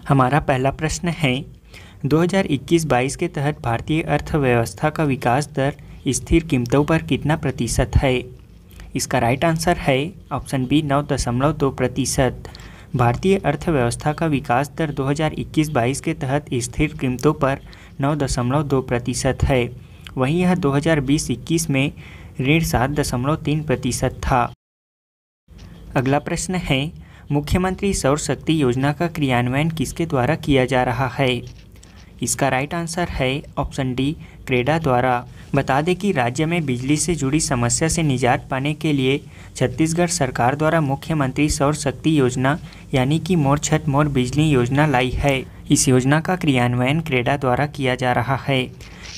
हमारा पहला प्रश्न है 2021-22 के तहत भारतीय अर्थव्यवस्था का विकास दर स्थिर कीमतों पर कितना प्रतिशत है। इसका राइट आंसर है ऑप्शन बी 9.2%। भारतीय अर्थव्यवस्था का विकास दर 2021-22 के तहत स्थिर कीमतों पर 9.2% है। वहीं यह 2020-21 में ऋण 7.3% था। अगला प्रश्न है मुख्यमंत्री सौर शक्ति योजना का क्रियान्वयन किसके द्वारा किया जा रहा है। इसका राइट आंसर है ऑप्शन डी क्रेडा द्वारा। बता दें कि राज्य में बिजली से जुड़ी समस्या से निजात पाने के लिए छत्तीसगढ़ सरकार द्वारा मुख्यमंत्री सौर शक्ति योजना यानी कि मोर छत मोर बिजली योजना लाई है। इस योजना का क्रियान्वयन क्रेडा द्वारा किया जा रहा है।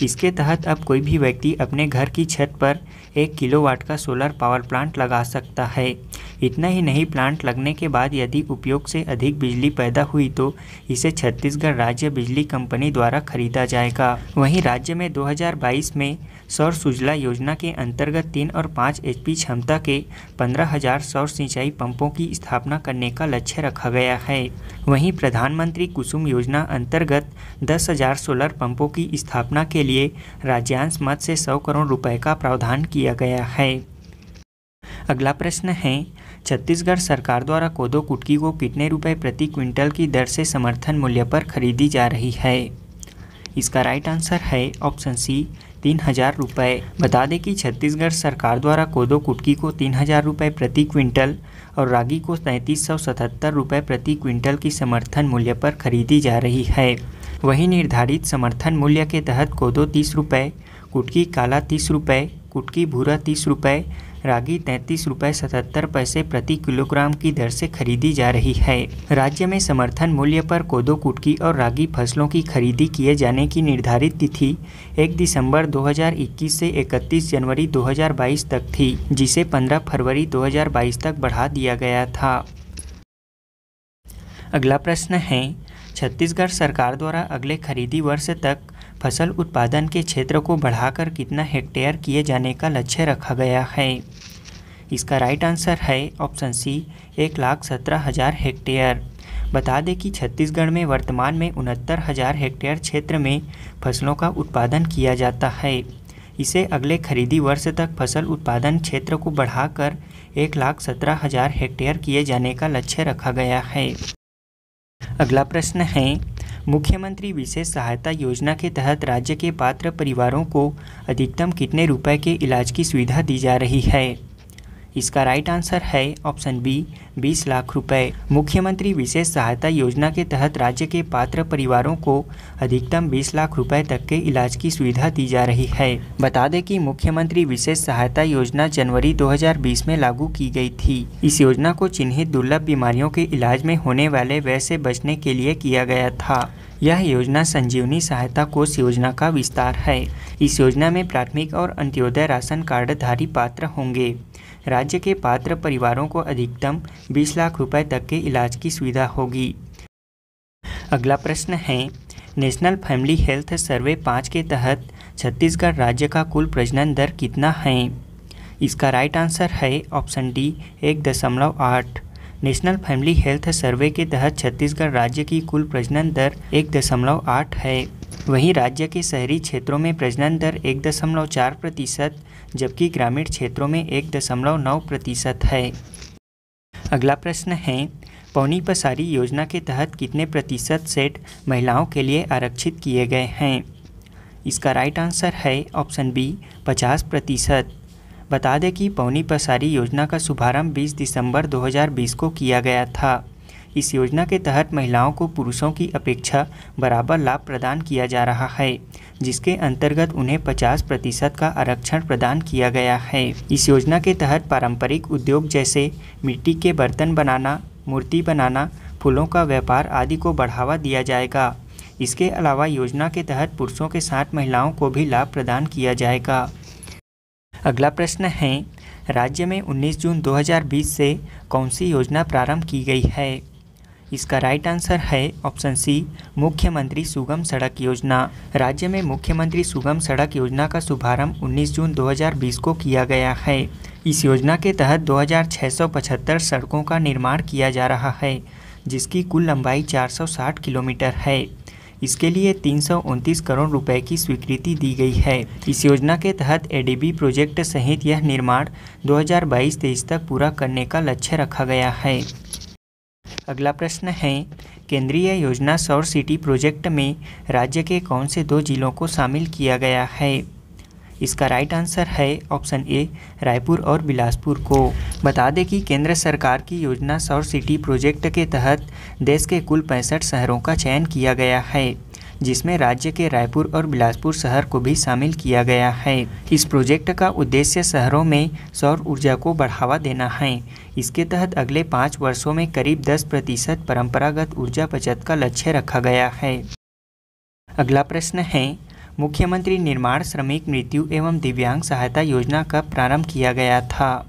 इसके तहत अब कोई भी व्यक्ति अपने घर की छत पर 1 किलोवाट का सोलर पावर प्लांट लगा सकता है। इतना ही नहीं, प्लांट लगने के बाद यदि उपयोग से अधिक बिजली पैदा हुई तो इसे छत्तीसगढ़ राज्य बिजली कंपनी द्वारा खरीदा जाएगा। वहीं राज्य में 2022 में सौर सुजला योजना के अंतर्गत 3 और 5 HP क्षमता के 15,000 सौर सिंचाई पंपों की स्थापना करने का लक्ष्य रखा गया है। वहीं प्रधानमंत्री कुसुम योजना अंतर्गत 10,000 सोलर पंपों की स्थापना के लिए राज्यांश मद से 100 करोड़ रुपए का प्रावधान किया गया है। अगला प्रश्न है छत्तीसगढ़ सरकार द्वारा कोदो कुटकी को कितने रुपए प्रति क्विंटल की दर से समर्थन मूल्य पर खरीदी जा रही है। इसका राइट आंसर है ऑप्शन सी 3,000 रुपये। बता दें कि छत्तीसगढ़ सरकार द्वारा कोदो कुटकी को 3,000 रुपये प्रति क्विंटल और रागी को 3,377 रुपये प्रति क्विंटल की समर्थन मूल्य पर खरीदी जा रही है। वहीं निर्धारित समर्थन मूल्य के तहत कोदो 30 रुपये, कुटकी काला 30 रुपये, कुटकी भूरा 30 रुपये, रागी 33 रुपये 77 पैसे प्रति किलोग्राम की दर से खरीदी जा रही है। राज्य में समर्थन मूल्य पर कोदो कुटकी और रागी फसलों की खरीदी किए जाने की निर्धारित तिथि 1 दिसंबर 2021 से 31 जनवरी 2022 तक थी, जिसे 15 फरवरी 2022 तक बढ़ा दिया गया था। अगला प्रश्न है छत्तीसगढ़ सरकार द्वारा अगले खरीदी वर्ष तक फसल उत्पादन के क्षेत्र को बढ़ाकर कितना हेक्टेयर किए जाने का लक्ष्य रखा गया है। इसका राइट आंसर है ऑप्शन सी 1,17,000 हेक्टेयर। बता दें कि छत्तीसगढ़ में वर्तमान में 69,000 हेक्टेयर क्षेत्र में फसलों का उत्पादन किया जाता है। इसे अगले खरीदी वर्ष तक फसल उत्पादन क्षेत्र को बढ़ाकर 1,17,000 हेक्टेयर किए जाने का लक्ष्य रखा गया है। अगला प्रश्न है मुख्यमंत्री विशेष सहायता योजना के तहत राज्य के पात्र परिवारों को अधिकतम कितने रुपए के इलाज की सुविधा दी जा रही है। इसका राइट आंसर है ऑप्शन बी 20 लाख रुपए। मुख्यमंत्री विशेष सहायता योजना के तहत राज्य के पात्र परिवारों को अधिकतम 20 लाख रुपए तक के इलाज की सुविधा दी जा रही है। बता दें कि मुख्यमंत्री विशेष सहायता योजना जनवरी 2020 में लागू की गई थी। इस योजना को चिन्हित दुर्लभ बीमारियों के इलाज में होने वाले व्यय से बचने के लिए किया गया था। यह योजना संजीवनी सहायता कोष योजना का विस्तार है। इस योजना में प्राथमिक और अंत्योदय राशन कार्डधारी पात्र होंगे। राज्य के पात्र परिवारों को अधिकतम 20 लाख रुपए तक के इलाज की सुविधा होगी। अगला प्रश्न है नेशनल फैमिली हेल्थ सर्वे 5 के तहत छत्तीसगढ़ राज्य का कुल प्रजनन दर कितना है। इसका राइट आंसर है option D 1.8। National family health survey के तहत छत्तीसगढ़ राज्य की कुल प्रजनन दर 1.8 है। वहीं राज्य के शहरी क्षेत्रों में प्रजनन दर 1.4%, जबकि ग्रामीण क्षेत्रों में 1.9% है। अगला प्रश्न है पौनी पसारी योजना के तहत कितने प्रतिशत सीट महिलाओं के लिए आरक्षित किए गए हैं। इसका राइट आंसर है ऑप्शन बी 50%। बता दें कि पौनी पसारी योजना का शुभारंभ 20 दिसंबर 2020 को किया गया था। इस योजना के तहत महिलाओं को पुरुषों की अपेक्षा बराबर लाभ प्रदान किया जा रहा है, जिसके अंतर्गत उन्हें 50% का आरक्षण प्रदान किया गया है। इस योजना के तहत पारंपरिक उद्योग जैसे मिट्टी के बर्तन बनाना, मूर्ति बनाना, फूलों का व्यापार आदि को बढ़ावा दिया जाएगा। इसके अलावा योजना के तहत पुरुषों के साथ महिलाओं को भी लाभ प्रदान किया जाएगा। अगला प्रश्न है राज्य में 19 जून 2020 से कौन सी योजना प्रारंभ की गई है। इसका राइट आंसर है ऑप्शन सी मुख्यमंत्री सुगम सड़क योजना। राज्य में मुख्यमंत्री सुगम सड़क योजना का शुभारंभ 19 जून 2020 को किया गया है। इस योजना के तहत 2675 सड़कों का निर्माण किया जा रहा है, जिसकी कुल लंबाई 460 किलोमीटर है। इसके लिए 329 करोड़ रुपए की स्वीकृति दी गई है। इस योजना के तहत एडीबी प्रोजेक्ट सहित यह निर्माण 2022-23 तक पूरा करने का लक्ष्य रखा गया है। अगला प्रश्न है, केंद्रीय योजना सौर सिटी प्रोजेक्ट में राज्य के कौन से 2 जिलों को शामिल किया गया है? इसका राइट आंसर है ऑप्शन ए, रायपुर और बिलासपुर को। बता दें कि केंद्र सरकार की योजना सौर सिटी प्रोजेक्ट के तहत देश के कुल 65 शहरों का चयन किया गया है, जिसमें राज्य के रायपुर और बिलासपुर शहर को भी शामिल किया गया है। इस प्रोजेक्ट का उद्देश्य शहरों में सौर ऊर्जा को बढ़ावा देना है। इसके तहत अगले 5 वर्षों में करीब 10% परंपरागत ऊर्जा बचत का लक्ष्य रखा गया है। अगला प्रश्न है, मुख्यमंत्री निर्माण श्रमिक मृत्यु एवं दिव्यांग सहायता योजना कब प्रारंभ किया गया था?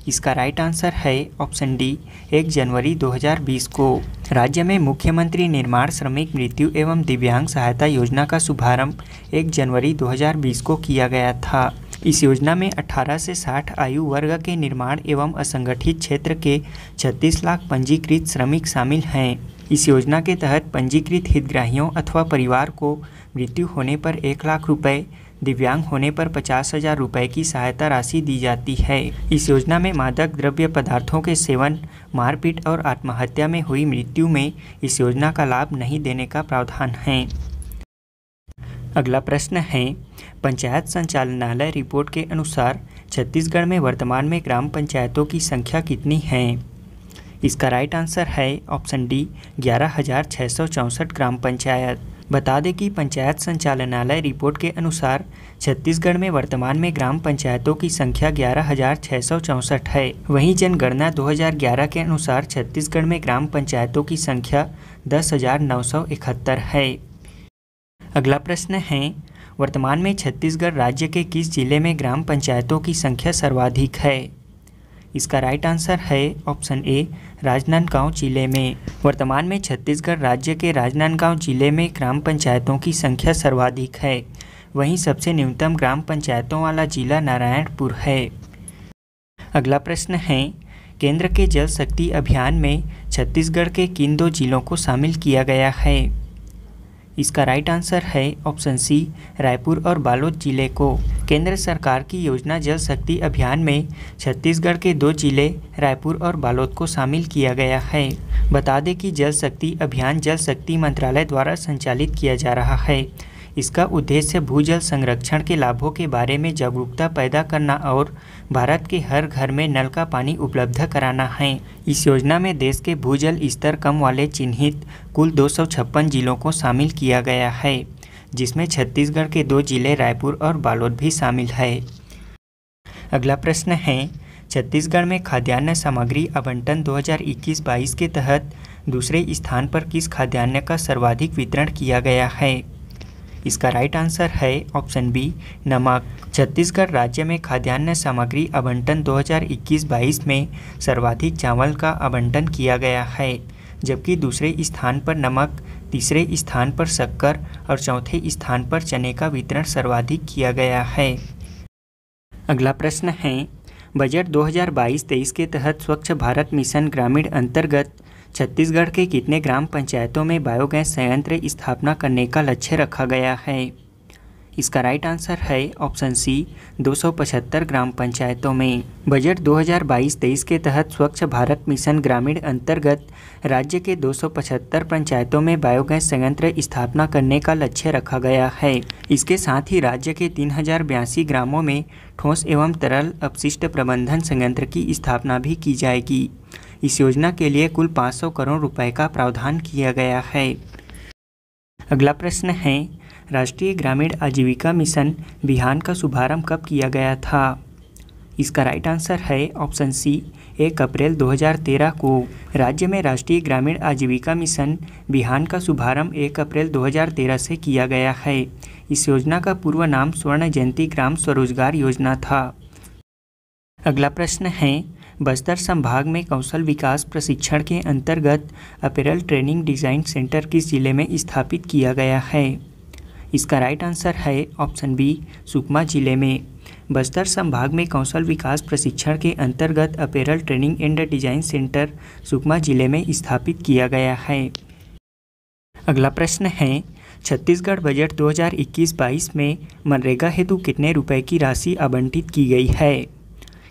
इसका राइट आंसर है ऑप्शन डी, 1 जनवरी 2020 को। राज्य में मुख्यमंत्री निर्माण श्रमिक मृत्यु एवं दिव्यांग सहायता योजना का शुभारंभ 1 जनवरी 2020 को किया गया था। इस योजना में 18 से 60 आयु वर्ग के निर्माण एवं असंगठित क्षेत्र के 36 लाख पंजीकृत श्रमिक शामिल हैं। इस योजना के तहत पंजीकृत हितग्राहियों अथवा परिवार को मृत्यु होने पर 1 लाख रुपए, दिव्यांग होने पर 50,000 रुपये की सहायता राशि दी जाती है। इस योजना में मादक द्रव्य पदार्थों के सेवन, मारपीट और आत्महत्या में हुई मृत्यु में इस योजना का लाभ नहीं देने का प्रावधान है। अगला प्रश्न है, पंचायत संचालनालय रिपोर्ट के अनुसार छत्तीसगढ़ में वर्तमान में ग्राम पंचायतों की संख्या कितनी है? इसका राइट आंसर है ऑप्शन डी, 11,664 ग्राम पंचायत। बता दें कि पंचायत संचालनालय रिपोर्ट के अनुसार छत्तीसगढ़ में वर्तमान में ग्राम पंचायतों की संख्या 11,664 है। वहीं जनगणना 2011 के अनुसार छत्तीसगढ़ में ग्राम पंचायतों की संख्या 10,971 है। अगला प्रश्न है, वर्तमान में छत्तीसगढ़ राज्य के किस जिले में ग्राम पंचायतों की संख्या सर्वाधिक है? इसका राइट आंसर है ऑप्शन ए, राजनांदगांव जिले में। वर्तमान में छत्तीसगढ़ राज्य के राजनांदगांव जिले में ग्राम पंचायतों की संख्या सर्वाधिक है। वहीं सबसे न्यूनतम ग्राम पंचायतों वाला जिला नारायणपुर है। अगला प्रश्न है, केंद्र के जल शक्ति अभियान में छत्तीसगढ़ के किन 2 जिलों को शामिल किया गया है? इसका राइट आंसर है ऑप्शन सी, रायपुर और बालोद जिले को। केंद्र सरकार की योजना जल शक्ति अभियान में छत्तीसगढ़ के 2 जिले रायपुर और बालोद को शामिल किया गया है। बता दें कि जल शक्ति अभियान जल शक्ति मंत्रालय द्वारा संचालित किया जा रहा है। इसका उद्देश्य भूजल संरक्षण के लाभों के बारे में जागरूकता पैदा करना और भारत के हर घर में नल का पानी उपलब्ध कराना है। इस योजना में देश के भूजल स्तर कम वाले चिन्हित कुल 256 जिलों को शामिल किया गया है, जिसमें छत्तीसगढ़ के 2 जिले रायपुर और बालोद भी शामिल है। अगला प्रश्न है, छत्तीसगढ़ में खाद्यान्न सामग्री आवंटन 2021-22 के तहत दूसरे स्थान पर किस खाद्यान्न का सर्वाधिक वितरण किया गया है? इसका राइट आंसर है ऑप्शन बी, नमक। छत्तीसगढ़ राज्य में खाद्यान्न सामग्री आवंटन 2021-22 में सर्वाधिक चावल का आवंटन किया गया है, जबकि दूसरे स्थान पर नमक, तीसरे स्थान पर शक्कर और चौथे स्थान पर चने का वितरण सर्वाधिक किया गया है। अगला प्रश्न है, बजट 2022-23 के तहत स्वच्छ भारत मिशन ग्रामीण अंतर्गत छत्तीसगढ़ के कितने ग्राम पंचायतों में बायोगैस संयंत्र स्थापना करने का लक्ष्य रखा गया है? इसका राइट आंसर है ऑप्शन सी, 275 ग्राम पंचायतों में। बजट 2022-23 के तहत स्वच्छ भारत मिशन ग्रामीण अंतर्गत राज्य के 275 पंचायतों में बायोगैस संयंत्र स्थापना करने का लक्ष्य रखा गया है। इसके साथ ही राज्य के 3082 ग्रामों में ठोस एवं तरल अपशिष्ट प्रबंधन संयंत्र की स्थापना भी की जाएगी। इस योजना के लिए कुल 500 करोड़ रुपए का प्रावधान किया गया है। अगला प्रश्न है, राष्ट्रीय ग्रामीण आजीविका मिशन बिहान का शुभारंभ कब किया गया था? इसका राइट आंसर है ऑप्शन सी, 1 अप्रैल 2013 को। राज्य में राष्ट्रीय ग्रामीण आजीविका मिशन बिहान का शुभारंभ 1 अप्रैल 2013 से किया गया है। इस योजना का पूर्व नाम स्वर्ण जयंती ग्राम स्वरोजगार योजना था। अगला प्रश्न है, बस्तर संभाग में कौशल विकास प्रशिक्षण के अंतर्गत अपैरल ट्रेनिंग डिज़ाइन सेंटर किस जिले में स्थापित किया गया है? इसका राइट आंसर है ऑप्शन बी, सुकमा जिले में। बस्तर संभाग में कौशल विकास प्रशिक्षण के अंतर्गत apparel training and design centre Sukma जिले में स्थापित किया गया है। अगला प्रश्न है, छत्तीसगढ़ बजट 2021-22 में मनरेगा हेतु कितने रुपए की राशि आवंटित की गई है?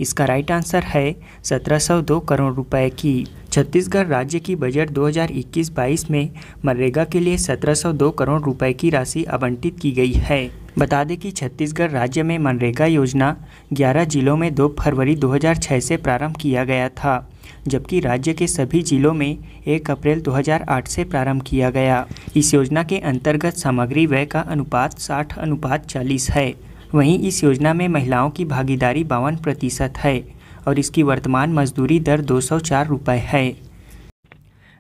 इसका राइट आंसर है 1702 करोड़ रुपए की। छत्तीसगढ़ राज्य की बजट 2021-22 में मनरेगा के लिए 1702 करोड़ रुपए की राशि आवंटित की गई है। बता दें कि छत्तीसगढ़ राज्य में मनरेगा योजना 11 जिलों में 2 फरवरी 2006 से प्रारंभ किया गया था, जबकि राज्य के सभी जिलों में 1 अप्रैल 2008 से प्रारंभ किया गया। इस योजना के अंतर्गत सामग्री व्यय का अनुपात 60:40 है। वहीं इस योजना में महिलाओं की भागीदारी 52% है और इसकी वर्तमान मजदूरी दर 204 रुपये है।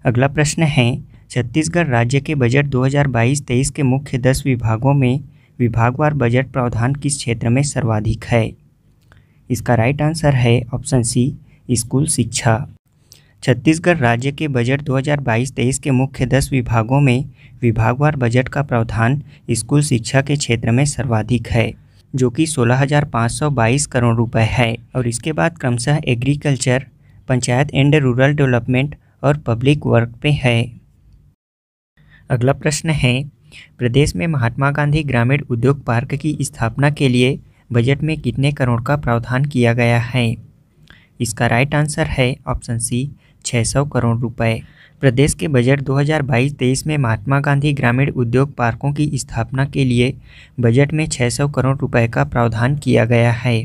अगला प्रश्न है, छत्तीसगढ़ राज्य के बजट 2022-23 के मुख्य 10 विभागों में विभागवार बजट प्रावधान किस क्षेत्र में सर्वाधिक है? इसका राइट आंसर है ऑप्शन सी, स्कूल शिक्षा। छत्तीसगढ़ राज्य के बजट 2022-23 के मुख्य 10 विभागों में विभागवार बजट का प्रावधान स्कूल शिक्षा के क्षेत्र में सर्वाधिक है, जो कि 16,522 करोड़ रुपए है और इसके बाद क्रमशः agriculture, panchayat and rural development और पब्लिक वर्क पे है। अगला प्रश्न है, प्रदेश में महात्मा गांधी ग्रामीण उद्योग पार्क की स्थापना के लिए बजट में कितने करोड़ का प्रावधान किया गया है? इसका राइट आंसर है ऑप्शन सी, 600 करोड़ रुपए। प्रदेश के बजट 2022-23 में महात्मा गांधी ग्रामीण उद्योग पार्कों की स्थापना के लिए बजट में 600 करोड़ रुपए का प्रावधान किया गया है।